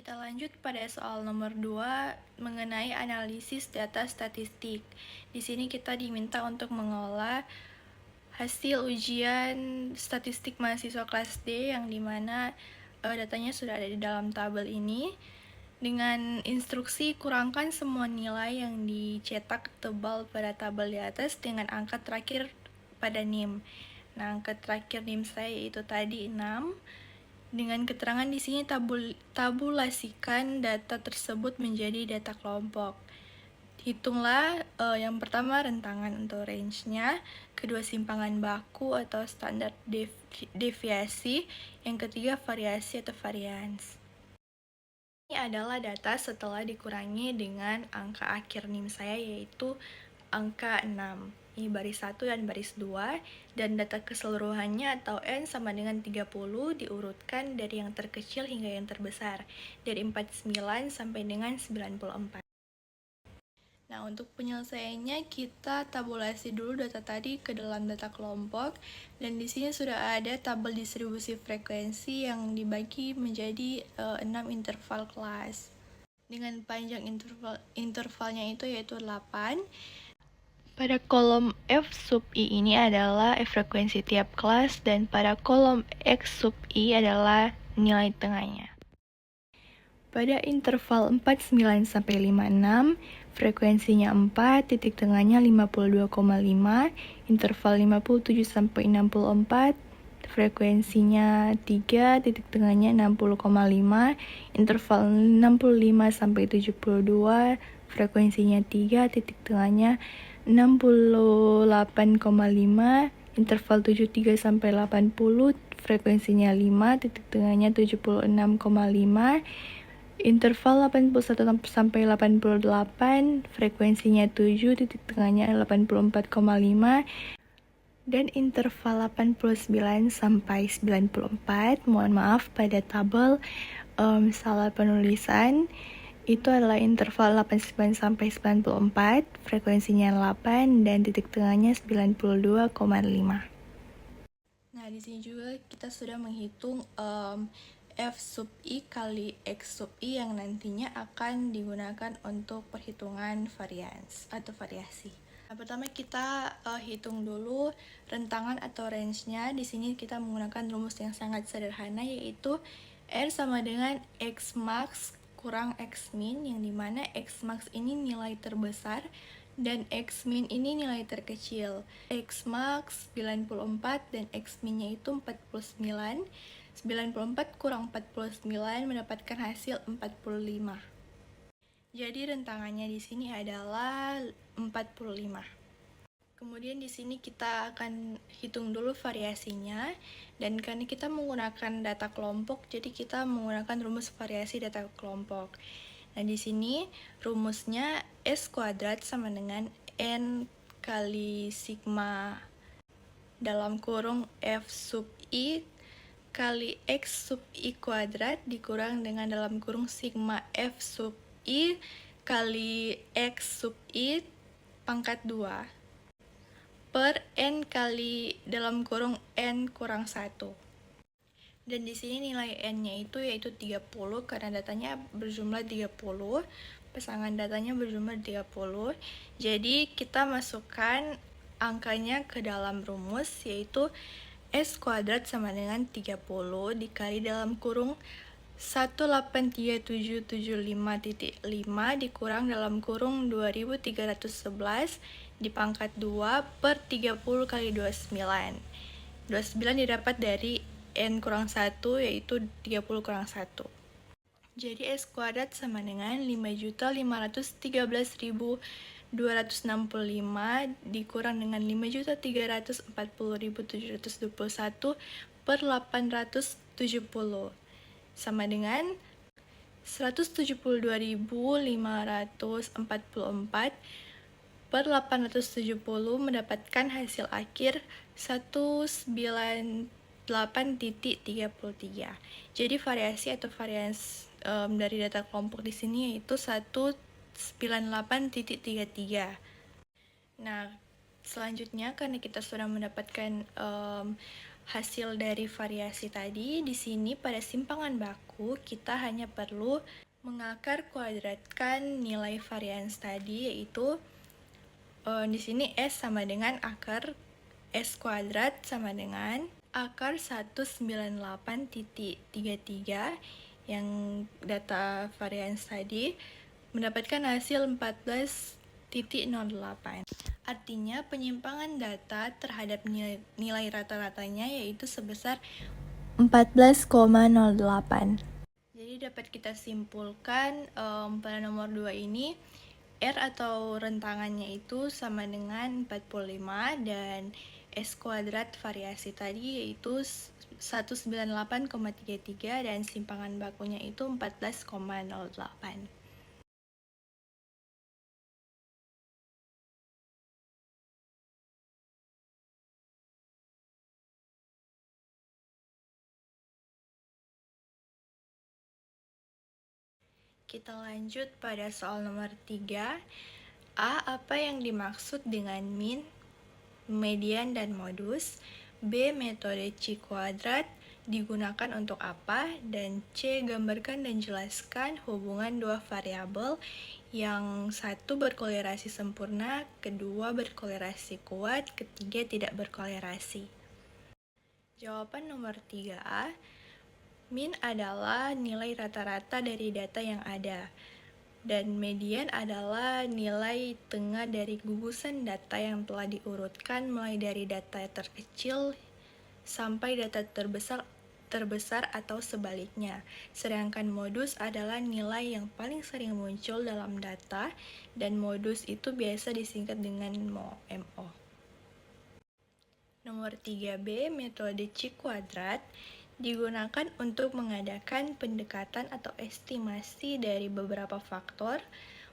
kita lanjut pada soal nomor 2 mengenai analisis data statistik. Di sini kita diminta untuk mengolah hasil ujian statistik mahasiswa kelas D yang dimana datanya sudah ada di dalam tabel ini. Dengan instruksi kurangkan semua nilai yang dicetak tebal pada tabel di atas dengan angka terakhir pada NIM. Nah, angka terakhir NIM saya itu tadi 6. Dengan keterangan di sini tabulasikan data tersebut menjadi data kelompok. Hitunglah yang pertama rentangan atau range-nya, kedua simpangan baku atau standar deviasi, yang ketiga variasi atau varians. Ini adalah data setelah dikurangi dengan angka akhir NIM saya yaitu angka 6. Ini baris 1 dan baris 2, dan data keseluruhannya atau N sama dengan 30 diurutkan dari yang terkecil hingga yang terbesar, dari 49 sampai dengan 94. Nah, untuk penyelesaiannya kita tabulasi dulu data tadi ke dalam data kelompok, dan di sini sudah ada tabel distribusi frekuensi yang dibagi menjadi 6 interval kelas. Dengan panjang intervalnya itu yaitu 8. Pada kolom F sub I ini adalah frekuensi tiap kelas, dan pada kolom X sub I adalah nilai tengahnya. Pada interval 49 sampai 56, frekuensinya 4, titik tengahnya 52,5, interval 57 sampai 64, frekuensinya 3, titik tengahnya 60,5, interval 65 sampai 72, frekuensinya 3, titik tengahnya 68,5, interval 73 sampai 80, frekuensinya 5, titik tengahnya 76,5, interval 81 sampai 88, frekuensinya 7, titik tengahnya 84,5, dan interval 89 sampai 94, mohon maaf pada tabel salah penulisan, itu adalah interval 89 sampai 94, frekuensinya 8, dan titik tengahnya 92,5. Nah, di sini juga kita sudah menghitung F sub I kali X sub I yang nantinya akan digunakan untuk perhitungan varians atau variasi. Nah, pertama kita hitung dulu rentangan atau range-nya. Di sini kita menggunakan rumus yang sangat sederhana yaitu R sama dengan X max kurang X min, yang dimana X max ini nilai terbesar dan X min ini nilai terkecil. X max 94 dan X minnya itu 49. 94 kurang 49 mendapatkan hasil 45. Jadi rentangannya di sini adalah 45. Kemudian di sini kita akan hitung dulu variasinya, dan karena kita menggunakan data kelompok, jadi kita menggunakan rumus variasi data kelompok. Nah, di sini rumusnya S kuadrat sama dengan N kali sigma dalam kurung F sub I kali X sub I kuadrat dikurang dengan dalam kurung sigma F sub I kali X sub I pangkat 2 per N kali dalam kurung N kurang 1. Dan di sini nilai N-nya itu yaitu 30 karena datanya berjumlah 30, pasangan datanya berjumlah 30. Jadi kita masukkan angkanya ke dalam rumus yaitu S kuadrat sama dengan 30 dikali dalam kurung 183.775.5 dikurang dalam kurung 2311 dipangkat 2 per 30 kali 29. 29 didapat dari N kurang 1 yaitu 30 kurang 1. Jadi S kuadrat sama dengan 5.513.265 dikurang dengan 5.340.721 per 870 sama dengan 172.544 per 870 mendapatkan hasil akhir 198.33. Jadi variasi atau varians dari data kelompok di sini yaitu 198.33. Nah, selanjutnya karena kita sudah mendapatkan hasil dari variasi tadi. Di sini pada simpangan baku kita hanya perlu mengakar kuadratkan nilai varians tadi, yaitu di sini S sama dengan akar S kuadrat sama dengan akar 198.33 yang data varians tadi mendapatkan hasil 14.08. Artinya penyimpangan data terhadap nilai rata-ratanya yaitu sebesar 14,08. Jadi dapat kita simpulkan pada nomor 2 ini R atau rentangannya itu sama dengan 45 dan S kuadrat variasi tadi yaitu 198,33 dan simpangan bakunya itu 14,08. Kita lanjut pada soal nomor 3. A. Apa yang dimaksud dengan min, median, dan modus? B. Metode C kuadrat digunakan untuk apa? Dan C. Gambarkan dan jelaskan hubungan dua variabel yang satu berkolerasi sempurna, kedua berkolerasi kuat, ketiga tidak berkolerasi. Jawaban nomor 3A. Min adalah nilai rata-rata dari data yang ada, dan median adalah nilai tengah dari gugusan data yang telah diurutkan mulai dari data terkecil sampai data terbesar atau sebaliknya. Sedangkan modus adalah nilai yang paling sering muncul dalam data, dan modus itu biasa disingkat dengan MO. Nomor 3B, metode C kuadrat digunakan untuk mengadakan pendekatan atau estimasi dari beberapa faktor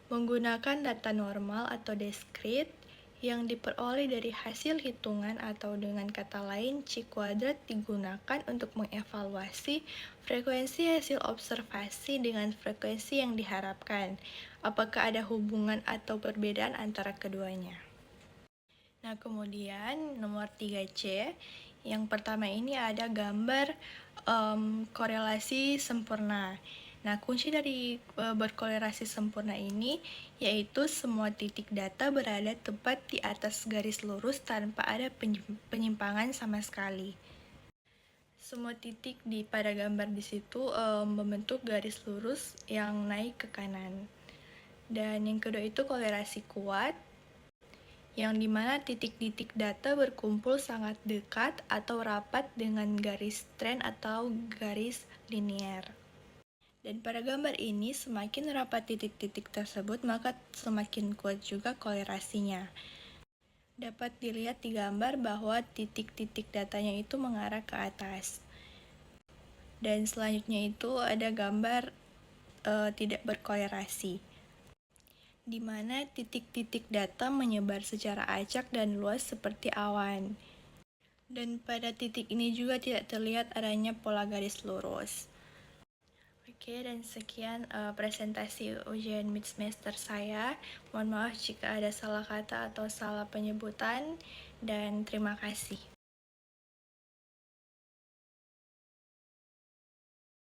menggunakan data normal atau diskrit yang diperoleh dari hasil hitungan, atau dengan kata lain C kuadrat digunakan untuk mengevaluasi frekuensi hasil observasi dengan frekuensi yang diharapkan. Apakah ada hubungan atau perbedaan antara keduanya? Nah, kemudian nomor 3C, yang pertama ini ada gambar korelasi sempurna. Nah, kunci dari berkolerasi sempurna ini yaitu semua titik data berada tepat di atas garis lurus tanpa ada penyimpangan sama sekali. Semua titik pada gambar di situ membentuk garis lurus yang naik ke kanan. Dan yang kedua itu kolerasi kuat, yang dimana titik-titik data berkumpul sangat dekat atau rapat dengan garis trend atau garis linear. Dan pada gambar ini, semakin rapat titik-titik tersebut, maka semakin kuat juga kolerasinya. Dapat dilihat di gambar bahwa titik-titik datanya itu mengarah ke atas. Dan selanjutnya itu ada gambar tidak berkolerasi, di mana titik-titik data menyebar secara acak dan luas seperti awan. Dan pada titik ini juga tidak terlihat adanya pola garis lurus. Oke, dan sekian presentasi ujian mid semester saya. Mohon maaf jika ada salah kata atau salah penyebutan, dan terima kasih.